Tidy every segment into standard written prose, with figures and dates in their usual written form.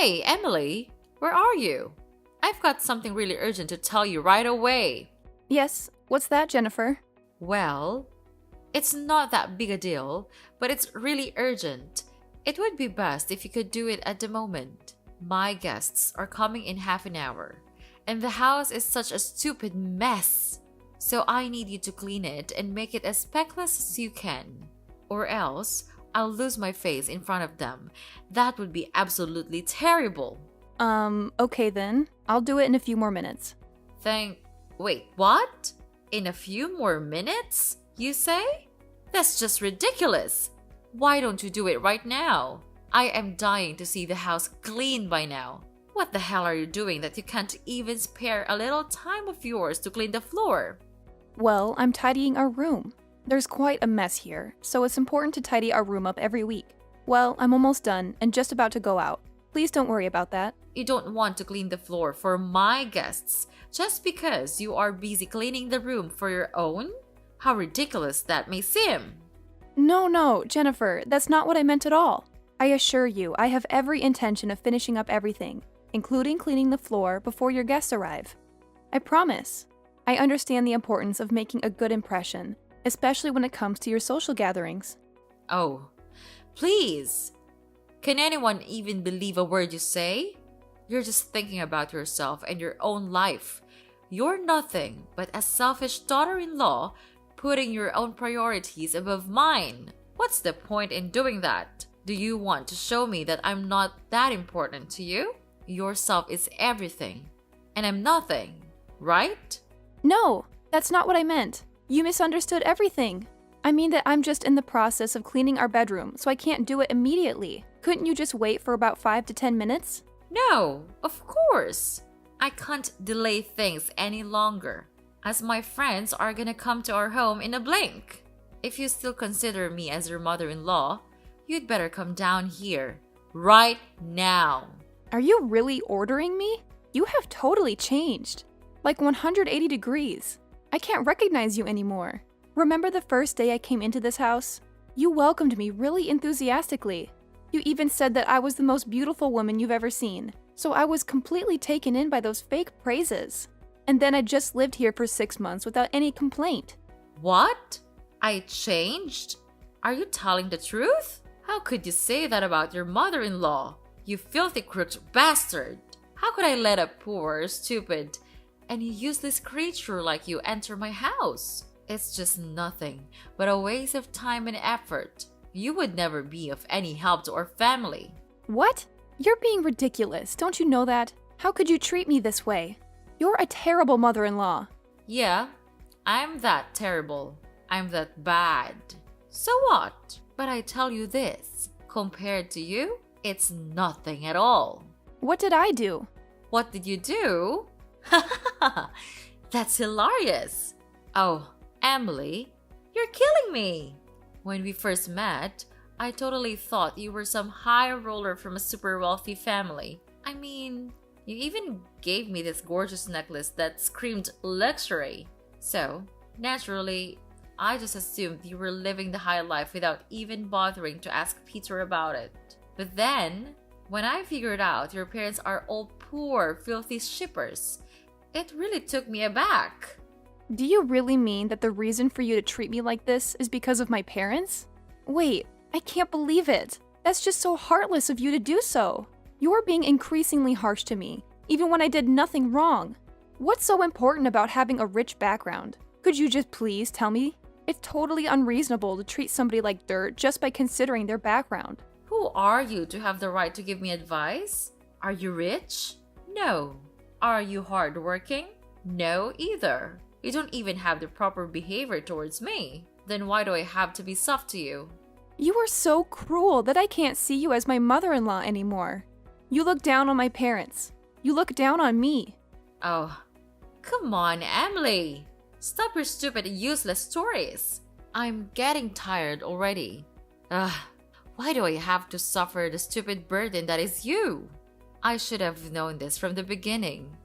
Hey, Emily, where are you? I've got something really urgent to tell you right away. Yes, what's that, Jennifer? Well, it's not that big a deal, but it's really urgent. It would be best if you could do it at the moment. My guests are coming in half an hour, and the house is such a stupid mess. So I need you to clean it and make it as speckless as you can. Or else, I'll lose my face in front of them. That would be absolutely terrible. Okay then. I'll do it in a few more minutes. Wait, what? In a few more minutes, you say? That's just ridiculous. Why don't you do it right now? I am dying to see the house clean by now. What the hell are you doing that you can't even spare a little time of yours to clean the floor? Well, I'm tidying our room. There's quite a mess here, so it's important to tidy our room up every week. Well, I'm almost done and just about to go out. Please don't worry about that. You don't want to clean the floor for my guests just because you are busy cleaning the room for your own? How ridiculous that may seem. No, Jennifer, that's not what I meant at all. I assure you, I have every intention of finishing up everything, including cleaning the floor before your guests arrive. I promise. I understand the importance of making a good impression, especially when it comes to your social gatherings. Oh, please. Can anyone even believe a word you say? You're just thinking about yourself and your own life. You're nothing but a selfish daughter-in-law putting your own priorities above mine. What's the point in doing that? Do you want to show me that I'm not that important to you? Yourself is everything, and I'm nothing, right? No, that's not what I meant. You misunderstood everything. I mean that I'm just in the process of cleaning our bedroom, so I can't do it immediately. Couldn't you just wait for about 5 to 10 minutes? No, of course. I can't delay things any longer, as my friends are gonna come to our home in a blink. If you still consider me as your mother-in-law, you'd better come down here, right now. Are you really ordering me? You have totally changed. Like 180 degrees. I can't recognize you anymore. Remember the first day I came into this house? You welcomed me really enthusiastically. You even said that I was the most beautiful woman you've ever seen. So I was completely taken in by those fake praises. And then I just lived here for 6 months without any complaint. What? I changed? Are you telling the truth? How could you say that about your mother-in-law? You filthy crooked bastard! How could I let a poor, stupid, and useless creature like you enter my house? It's just nothing but a waste of time and effort. You would never be of any help to our family. What? You're being ridiculous, don't you know that? How could you treat me this way? You're a terrible mother-in-law. Yeah, I'm that terrible. I'm that bad. So what? But I tell you this, compared to you, it's nothing at all. What did I do? What did you do? That's hilarious. Oh, Emily, you're killing me. When we first met, I totally thought you were some high roller from a super wealthy family. I mean, you even gave me this gorgeous necklace that screamed luxury. So, naturally, I just assumed you were living the high life without even bothering to ask Peter about it. But then, when I figured out your parents are all poor, filthy shippers, it really took me aback. Do you really mean that the reason for you to treat me like this is because of my parents? Wait, I can't believe it. That's just so heartless of you to do so. You are being increasingly harsh to me, even when I did nothing wrong. What's so important about having a rich background? Could you just please tell me? It's totally unreasonable to treat somebody like dirt just by considering their background. Who are you to have the right to give me advice? Are you rich? No. Are you hardworking? No either. You don't even have the proper behavior towards me. Then why do I have to be soft to you? You are so cruel that I can't see you as my mother-in-law anymore. You look down on my parents. You look down on me. Oh, come on, Emily. Stop your stupid, useless stories. I'm getting tired already. Why do I have to suffer the stupid burden that is you? I should have known this from the beginning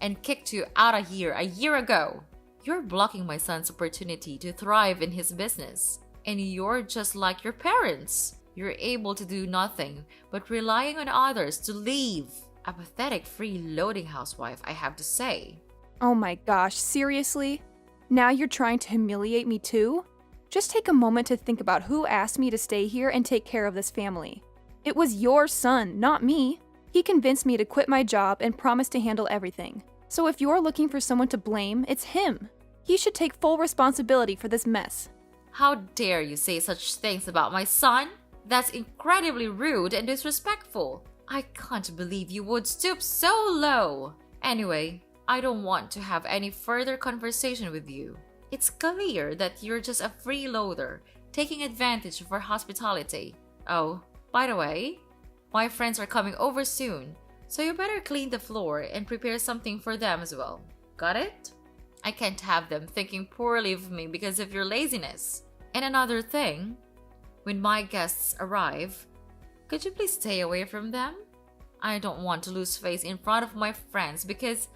and kicked you out of here a year ago. You're blocking my son's opportunity to thrive in his business. And you're just like your parents. You're able to do nothing but relying on others to leave. A pathetic freeloading housewife, I have to say. Oh my gosh, seriously? Now you're trying to humiliate me too? Just take a moment to think about who asked me to stay here and take care of this family. It was your son, not me. He convinced me to quit my job and promised to handle everything. So if you're looking for someone to blame, it's him. He should take full responsibility for this mess. How dare you say such things about my son? That's incredibly rude and disrespectful. I can't believe you would stoop so low. Anyway, I don't want to have any further conversation with you. It's clear that you're just a freeloader, taking advantage of our hospitality. Oh, by the way, my friends are coming over soon, so you better clean the floor and prepare something for them as well. Got it? I can't have them thinking poorly of me because of your laziness. And another thing, when my guests arrive, could you please stay away from them? I don't want to lose face in front of my friends because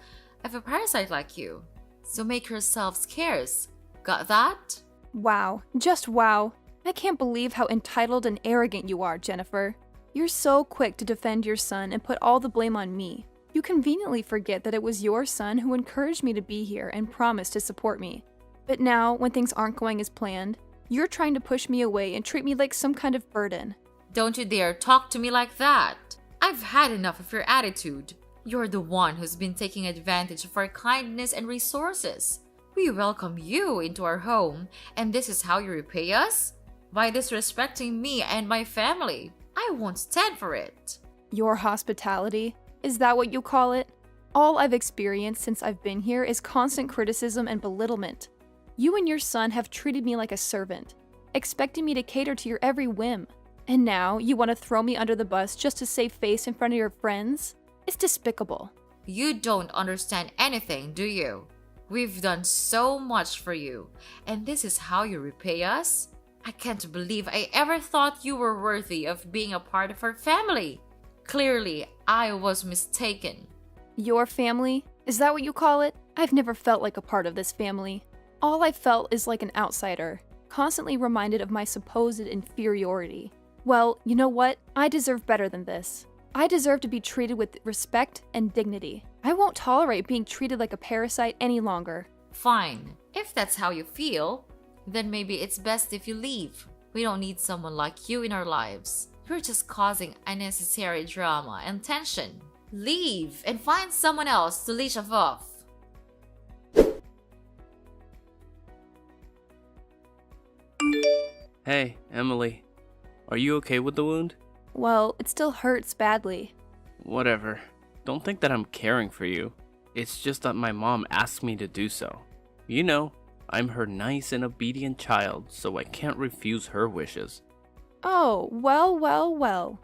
of a parasite like you. So make yourself scarce. Got that? Wow, just wow. I can't believe how entitled and arrogant you are, Jennifer. You're so quick to defend your son and put all the blame on me. You conveniently forget that it was your son who encouraged me to be here and promised to support me. But now, when things aren't going as planned, you're trying to push me away and treat me like some kind of burden. Don't you dare talk to me like that. I've had enough of your attitude. You're the one who's been taking advantage of our kindness and resources. We welcome you into our home, and this is how you repay us? By disrespecting me and my family. I won't stand for it. Your hospitality? Is that what you call it? All I've experienced since I've been here is constant criticism and belittlement. You and your son have treated me like a servant, expecting me to cater to your every whim. And now you want to throw me under the bus just to save face in front of your friends? It's despicable. You don't understand anything, do you? We've done so much for you, and this is how you repay us? I can't believe I ever thought you were worthy of being a part of our family. Clearly, I was mistaken. Your family? Is that what you call it? I've never felt like a part of this family. All I've felt is like an outsider, constantly reminded of my supposed inferiority. Well, you know what? I deserve better than this. I deserve to be treated with respect and dignity. I won't tolerate being treated like a parasite any longer. Fine. If that's how you feel, then maybe it's best if you leave. We don't need someone like you in our lives. You're just causing unnecessary drama and tension. Leave and find someone else to leech off. Hey, Emily. Are you okay with the wound? Well, it still hurts badly. Whatever. Don't think that I'm caring for you. It's just that my mom asked me to do so. You know, I'm her nice and obedient child, so I can't refuse her wishes. Oh, well, well, well.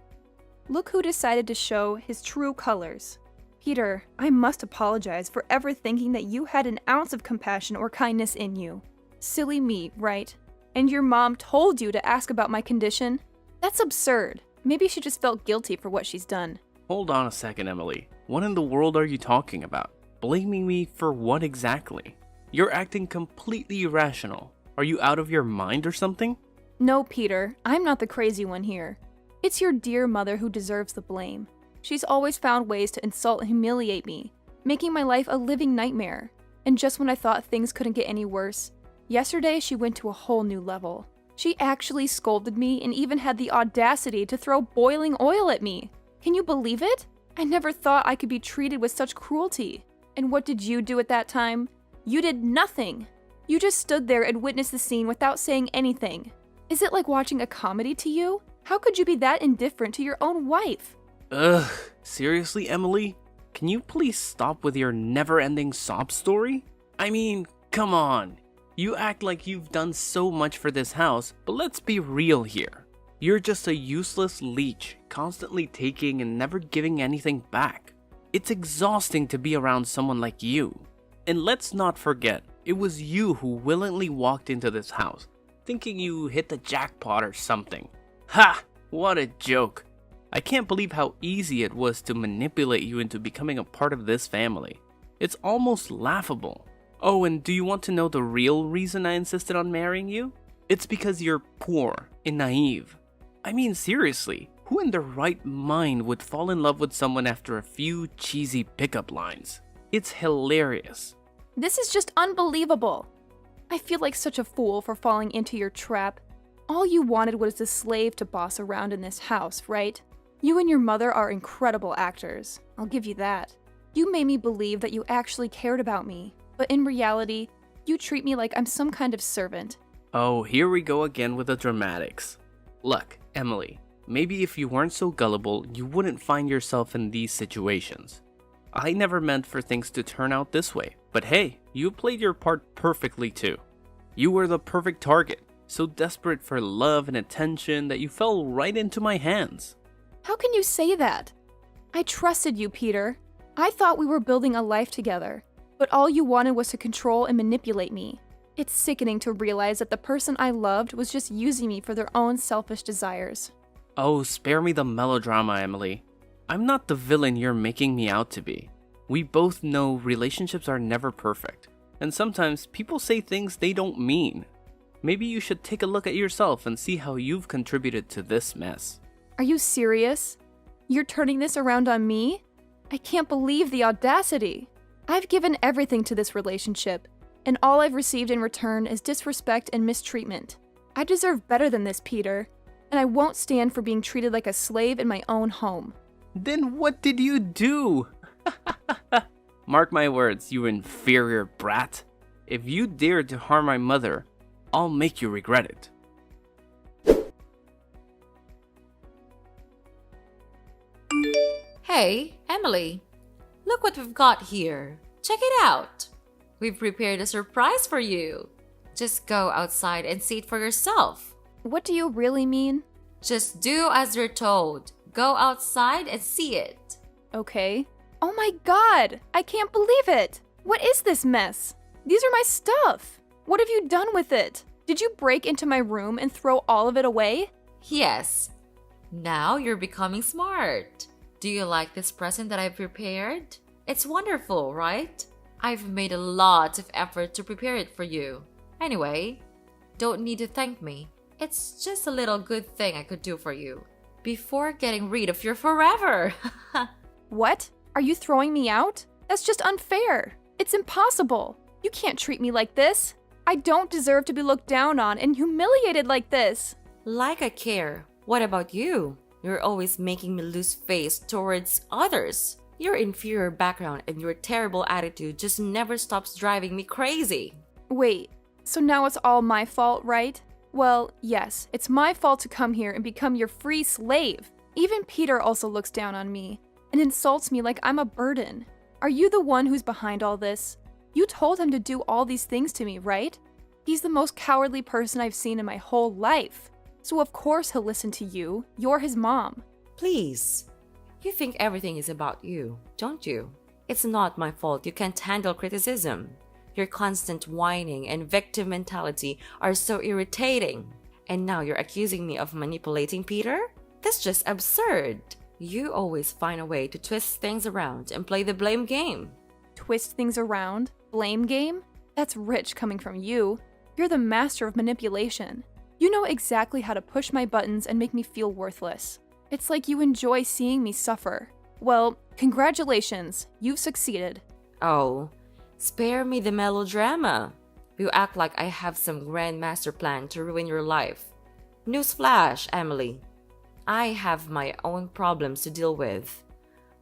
Look who decided to show his true colors. Peter, I must apologize for ever thinking that you had an ounce of compassion or kindness in you. Silly me, right? And your mom told you to ask about my condition? That's absurd. Maybe she just felt guilty for what she's done. Hold on a second, Emily. What in the world are you talking about? Blaming me for what exactly? You're acting completely irrational. Are you out of your mind or something? No, Peter, I'm not the crazy one here. It's your dear mother who deserves the blame. She's always found ways to insult and humiliate me, making my life a living nightmare. And just when I thought things couldn't get any worse, yesterday she went to a whole new level. She actually scolded me and even had the audacity to throw boiling oil at me. Can you believe it? I never thought I could be treated with such cruelty. And what did you do at that time? You did nothing. You just stood there and witnessed the scene without saying anything. Is it like watching a comedy to you? How could you be that indifferent to your own wife? Ugh, seriously, Emily? Can you please stop with your never-ending sob story? I mean, come on. You act like you've done so much for this house, but let's be real here. You're just a useless leech, constantly taking and never giving anything back. It's exhausting to be around someone like you. And let's not forget, it was you who willingly walked into this house, thinking you hit the jackpot or something. Ha! What a joke. I can't believe how easy it was to manipulate you into becoming a part of this family. It's almost laughable. Oh, and do you want to know the real reason I insisted on marrying you? It's because you're poor and naive. I mean, seriously, who in their right mind would fall in love with someone after a few cheesy pickup lines? It's hilarious. This is just unbelievable. I feel like such a fool for falling into your trap. All you wanted was a slave to boss around in this house, right? You and your mother are incredible actors. I'll give you that. You made me believe that you actually cared about me, but in reality, you treat me like I'm some kind of servant. Oh, here we go again with the dramatics. Look, Emily, maybe if you weren't so gullible, you wouldn't find yourself in these situations. I never meant for things to turn out this way, but hey, you played your part perfectly too. You were the perfect target, so desperate for love and attention that you fell right into my hands. How can you say that? I trusted you, Peter. I thought we were building a life together, but all you wanted was to control and manipulate me. It's sickening to realize that the person I loved was just using me for their own selfish desires. Oh, spare me the melodrama, Emily. I'm not the villain you're making me out to be. We both know relationships are never perfect, and sometimes people say things they don't mean. Maybe you should take a look at yourself and see how you've contributed to this mess. Are you serious? You're turning this around on me? I can't believe the audacity. I've given everything to this relationship, and all I've received in return is disrespect and mistreatment. I deserve better than this, Peter, and I won't stand for being treated like a slave in my own home. Then what did you do? Mark my words, you inferior brat. If you dare to harm my mother, I'll make you regret it. Hey, Emily, look what we've got here. Check it out. We've prepared a surprise for you. Just go outside and see it for yourself. What do you really mean? Just do as you're told. Go outside and see it. Okay. Oh my god! I can't believe it! What is this mess? These are my stuff! What have you done with it? Did you break into my room and throw all of it away? Yes. Now you're becoming smart. Do you like this present that I've prepared? It's wonderful, right? I've made a lot of effort to prepare it for you. Anyway, don't need to thank me. It's just a little good thing I could do for you before getting rid of you forever. What? Are you throwing me out? That's just unfair. It's impossible. You can't treat me like this. I don't deserve to be looked down on and humiliated like this. Like I care. What about you? You're always making me lose face towards others. Your inferior background and your terrible attitude just never stops driving me crazy. Wait, so now it's all my fault, right? Well, yes, it's my fault to come here and become your free slave. Even Peter also looks down on me and insults me like I'm a burden. Are you the one who's behind all this? You told him to do all these things to me, right? He's the most cowardly person I've seen in my whole life. So of course he'll listen to you. You're his mom. Please. You think everything is about you, don't you? It's not my fault you can't handle criticism. Your constant whining and victim mentality are so irritating. And now you're accusing me of manipulating Peter? That's just absurd. You always find a way to twist things around and play the blame game. Twist things around? Blame game? That's rich coming from you. You're the master of manipulation. You know exactly how to push my buttons and make me feel worthless. It's like you enjoy seeing me suffer. Well, congratulations, you've succeeded. Oh, spare me the melodrama. You act like I have some grand master plan to ruin your life. Newsflash, Emily. I have my own problems to deal with.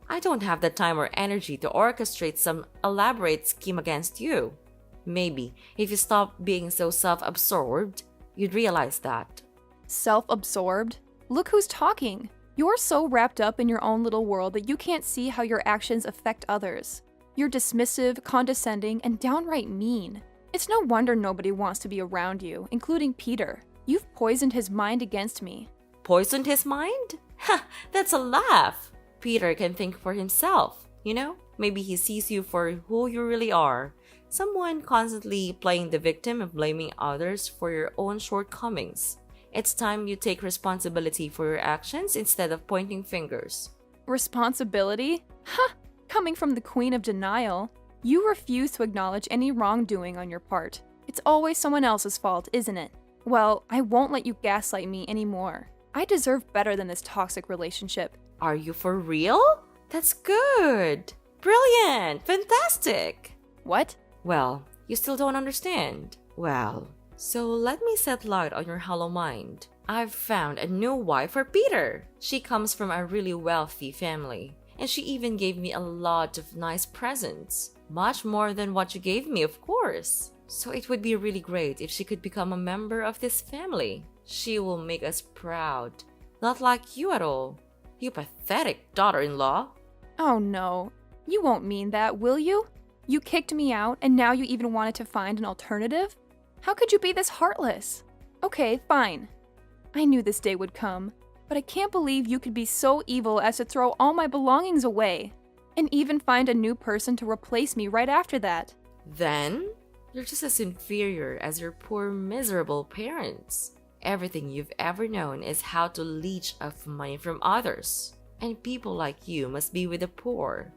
I don't have the time or energy to orchestrate some elaborate scheme against you. Maybe if you stop being so self-absorbed, you'd realize that. Self-absorbed? Look who's talking. You're so wrapped up in your own little world that you can't see how your actions affect others. You're dismissive, condescending, and downright mean. It's no wonder nobody wants to be around you, including Peter. You've poisoned his mind against me. Poisoned his mind? Ha! That's a laugh. Peter can think for himself, you know? Maybe he sees you for who you really are. Someone constantly playing the victim and blaming others for your own shortcomings. It's time you take responsibility for your actions instead of pointing fingers. Responsibility? Ha! Coming from the Queen of Denial. You refuse to acknowledge any wrongdoing on your part. It's always someone else's fault, isn't it? Well, I won't let you gaslight me anymore. I deserve better than this toxic relationship. Are you for real? That's good. Brilliant. Fantastic. What? Well, you still don't understand. Well, so let me set light on your hollow mind. I've found a new wife for Peter. She comes from a really wealthy family, and she even gave me a lot of nice presents. Much more than what you gave me, of course. So it would be really great if she could become a member of this family. She will make us proud. Not like you at all. You pathetic daughter-in-law. Oh no. You won't mean that, will you? You kicked me out, and now you even wanted to find an alternative? How could you be this heartless? Okay, fine. I knew this day would come, but I can't believe you could be so evil as to throw all my belongings away, and even find a new person to replace me right after that. Then, you're just as inferior as your poor miserable parents. Everything you've ever known is how to leech off money from others. And people like you must be with the poor,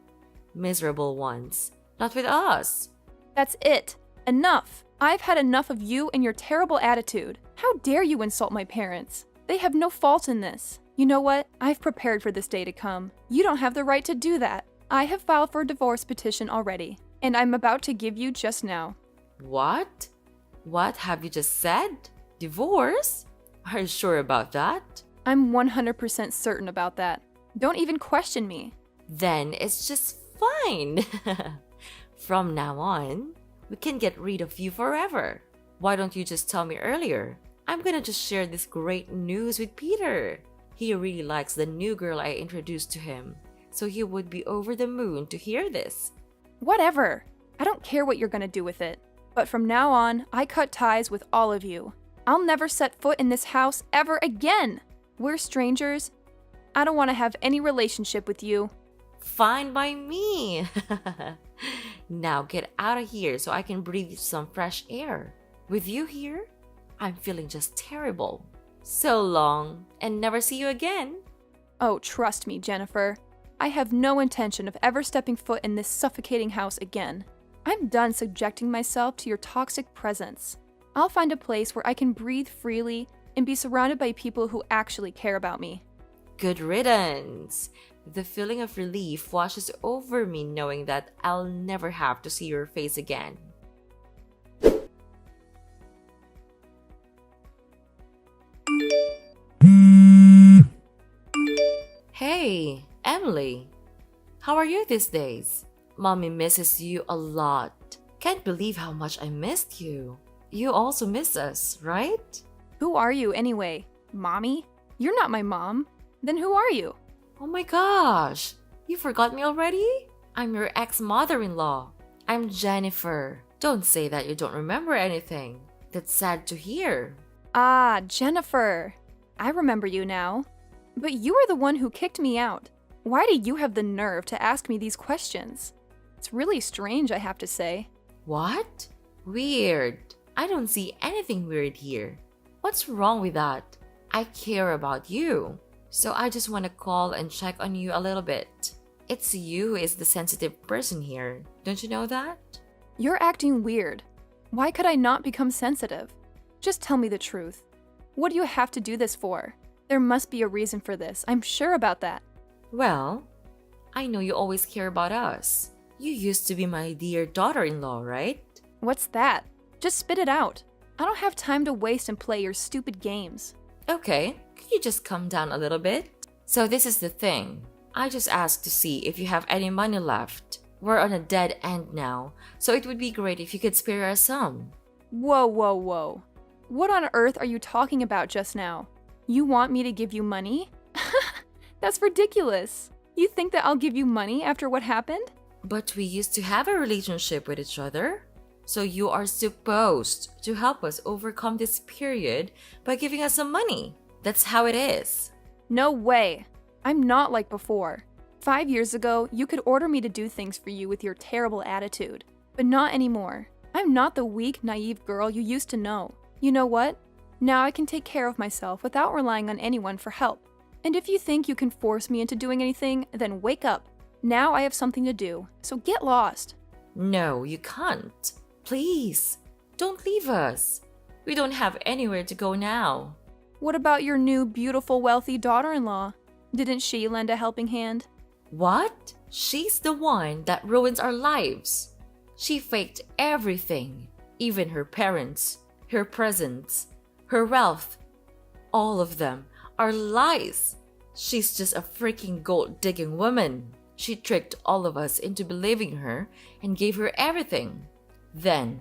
miserable ones, not with us. That's it. Enough. I've had enough of you and your terrible attitude. How dare you insult my parents? They have no fault in this. You know what? I've prepared for this day to come. You don't have the right to do that. I have filed for a divorce petition already, and I'm about to give you just now. What? What have you just said? Divorce? Are you sure about that? I'm 100% certain about that. Don't even question me. Then it's just fine. From now on, we can get rid of you forever. Why don't you just tell me earlier? I'm gonna just share this great news with Peter. He really likes the new girl I introduced to him, so he would be over the moon to hear this. Whatever. I don't care what you're gonna do with it. But from now on, I cut ties with all of you. I'll never set foot in this house ever again. We're strangers. I don't want to have any relationship with you. Fine by me. Now get out of here so I can breathe some fresh air. With you here, I'm feeling just terrible. So long, and never see you again. Oh, trust me, Jennifer. I have no intention of ever stepping foot in this suffocating house again. I'm done subjecting myself to your toxic presence. I'll find a place where I can breathe freely and be surrounded by people who actually care about me. Good riddance. The feeling of relief washes over me knowing that I'll never have to see your face again. Hey, Emily. How are you these days? Mommy misses you a lot. Can't believe how much I missed you. You also miss us, right? Who are you anyway? Mommy? You're not my mom. Then who are you? Oh my gosh, you forgot me already? I'm your ex-mother-in-law. I'm Jennifer. Don't say that you don't remember anything. That's sad to hear. Ah, Jennifer. I remember you now. But you are the one who kicked me out. Why do you have the nerve to ask me these questions? It's really strange, I have to say. What? Weird. I don't see anything weird here. What's wrong with that? I care about you. So I just want to call and check on you a little bit. It's you who is the sensitive person here. Don't you know that? You're acting weird. Why could I not become sensitive? Just tell me the truth. What do you have to do this for? There must be a reason for this. I'm sure about that. Well, I know you always care about us. You used to be my dear daughter-in-law, right? What's that? Just spit it out. I don't have time to waste and play your stupid games. Okay, could you just calm down a little bit? So this is the thing. I just asked to see if you have any money left. We're on a dead end now, so it would be great if you could spare us some. Whoa, whoa, whoa. What on earth are you talking about just now? You want me to give you money? That's ridiculous. You think that I'll give you money after what happened? But we used to have a relationship with each other. So you are supposed to help us overcome this period by giving us some money. That's how it is. No way. I'm not like before. 5 years ago, you could order me to do things for you with your terrible attitude. But not anymore. I'm not the weak, naive girl you used to know. You know what? Now I can take care of myself without relying on anyone for help. And if you think you can force me into doing anything, then wake up. Now I have something to do, so get lost. No, you can't. Please, don't leave us. We don't have anywhere to go now. What about your new, beautiful, wealthy daughter-in-law? Didn't she lend a helping hand? What? She's the one that ruins our lives. She faked everything, even her parents, her presents, her wealth. All of them are lies. She's just a freaking gold-digging woman. She tricked all of us into believing her and gave her everything. Then,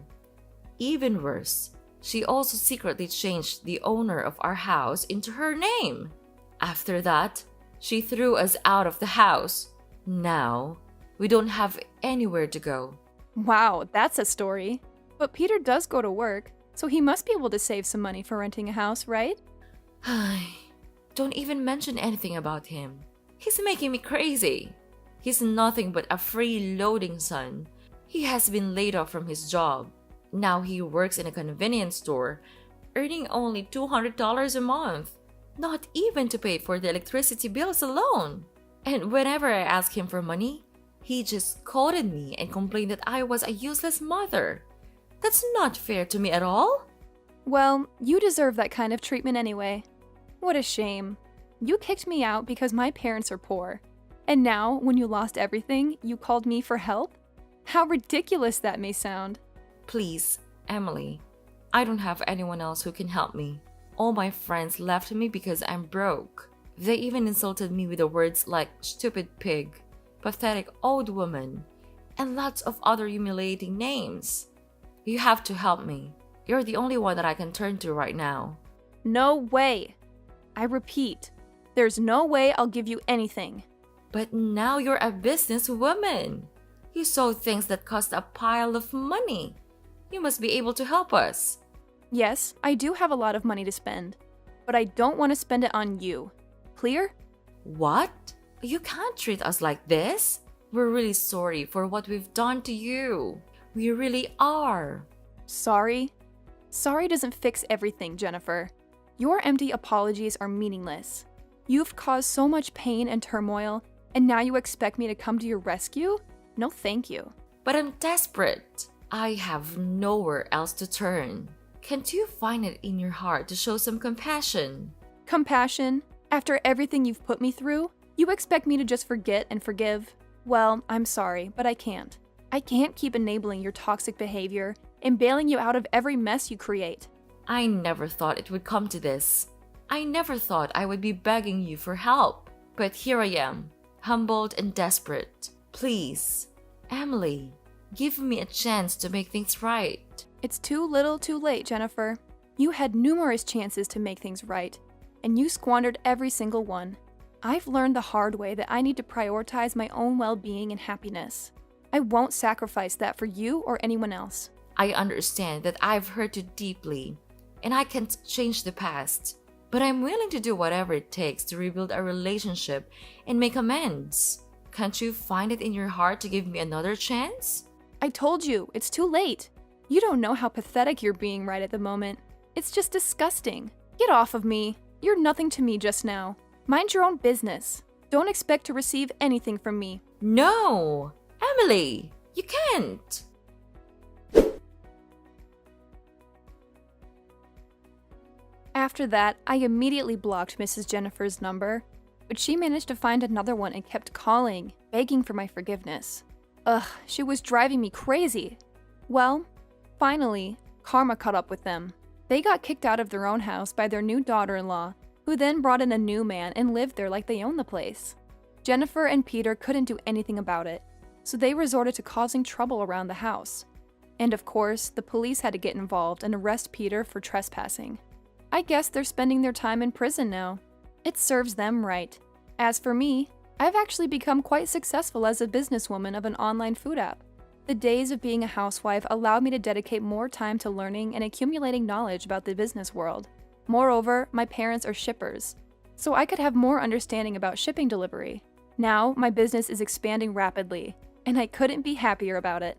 even worse, she also secretly changed the owner of our house into her name. After that, she threw us out of the house. Now, we don't have anywhere to go. Wow, that's a story. But Peter does go to work, so he must be able to save some money for renting a house, right? Don't even mention anything about him. He's making me crazy. He's nothing but a freeloading son. He has been laid off from his job. Now he works in a convenience store, earning only $200 a month. Not even to pay for the electricity bills alone. And whenever I ask him for money, he just scolded me and complained that I was a useless mother. That's not fair to me at all. Well, you deserve that kind of treatment anyway. What a shame. You kicked me out because my parents are poor. And now, when you lost everything, you called me for help? How ridiculous that may sound. Please, Emily, I don't have anyone else who can help me. All my friends left me because I'm broke. They even insulted me with the words like stupid pig, pathetic old woman, and lots of other humiliating names. You have to help me. You're the only one that I can turn to right now. No way. I repeat, there's no way I'll give you anything. But now you're a businesswoman. You sold things that cost a pile of money. You must be able to help us. Yes, I do have a lot of money to spend, but I don't want to spend it on you. Clear? What? You can't treat us like this. We're really sorry for what we've done to you. We really are. Sorry? Sorry doesn't fix everything, Jennifer. Your empty apologies are meaningless. You've caused so much pain and turmoil, and now you expect me to come to your rescue? No, thank you. But I'm desperate. I have nowhere else to turn. Can't you find it in your heart to show some compassion? Compassion? After everything you've put me through, you expect me to just forget and forgive? Well, I'm sorry, but I can't. I can't keep enabling your toxic behavior and bailing you out of every mess you create. I never thought it would come to this. I never thought I would be begging you for help. But here I am, humbled and desperate. Please, Emily, give me a chance to make things right. It's too little too late, Jennifer. You had numerous chances to make things right, and you squandered every single one. I've learned the hard way that I need to prioritize my own well-being and happiness. I won't sacrifice that for you or anyone else. I understand that I've hurt you deeply, and I can't change the past. But I'm willing to do whatever it takes to rebuild our relationship and make amends. Can't you find it in your heart to give me another chance? I told you, it's too late. You don't know how pathetic you're being right at the moment. It's just disgusting. Get off of me. You're nothing to me just now. Mind your own business. Don't expect to receive anything from me. No! Emily! You can't! After that, I immediately blocked Mrs. Jennifer's number, but she managed to find another one and kept calling, begging for my forgiveness. Ugh, she was driving me crazy. Well, finally, karma caught up with them. They got kicked out of their own house by their new daughter-in-law, who then brought in a new man and lived there like they owned the place. Jennifer and Peter couldn't do anything about it, so they resorted to causing trouble around the house. And of course, the police had to get involved and arrest Peter for trespassing. I guess they're spending their time in prison now. It serves them right. As for me, I've actually become quite successful as a businesswoman of an online food app. The days of being a housewife allowed me to dedicate more time to learning and accumulating knowledge about the business world. Moreover, my parents are shippers, so I could have more understanding about shipping delivery. Now, my business is expanding rapidly, and I couldn't be happier about it.